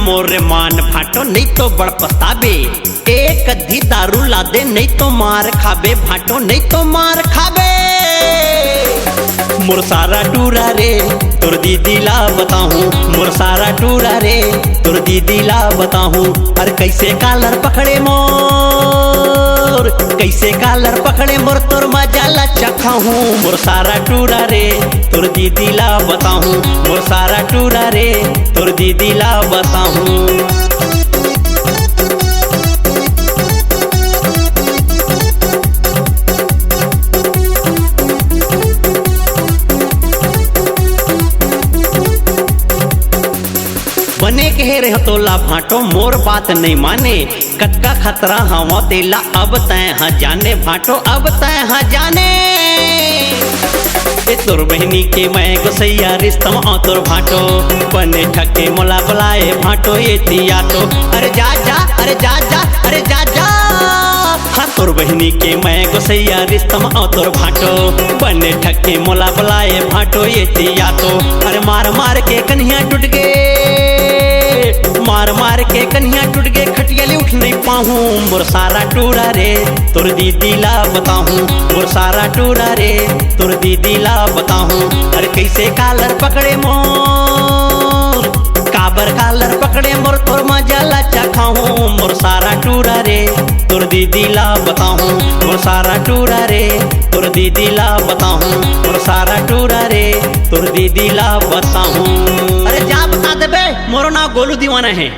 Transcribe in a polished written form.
मोरे मान फाटो नहीं तो बड़ पछताबे। एक अद्धी दारू ला दे नहीं तो मार खाबे भाटो नहीं तो मार खाबे। मोर सारा टूरा रे तोर दीदी ला बताहूँ, मोर सारा टूरा रे तोर दीदी ला बताहूँ। अरे कैसे कालर पकड़े मोर, कैसे कालर पकड़े मोर तोर मजा ला चखाहूँ। मोर सारा टूरा रे तोर दीदी ला बताहूँ, मोर सारा टूरा रे तोर दीदी ला बताहूँ। बने कह रहे तोला भाटो मोर बात नहीं माने, कटका खतरा हवा तेला अब तय हाँ जाने भाटो अब तय हाँ जाने। ए तोर बहनी के मैं गोसैया रिश्तम आ तोर भाटो, बने ठके मोला बुलाए भाटो ये दिया तो। अरे जा जा अरे जा जा अरे जा जा। हाँ तोर बहनी के मैं गोसैया रिश्तम आ तोर भाटो, बने ठके मोला बुलाए भाटो ये दिया तो। अरे मार मार के कन्हिया टूट गए, मार मार के कन्हिया टूट गए खटियाली उठ नहीं पाऊँ। मोर सारा टूरा रे तोर दीदी ला बताहूँ, मोर सारा टूरा रे तोर दीदी ला बताहूँ। अरे कैसे कालर पकड़े मोर, काबर कालर पकड़े मोर तोर मजा ला चखाहूँ। मोर सारा टूरा रे तोर दीदी ला बताहूँ, मोर सारा टूरा रे तोर दीदी ला बताहूँ, मोर सारा टूरा रे तोर दीदी ला बताहूँ। अरे जा बता दे बे, मोरो नाम गोलू दीवाना है।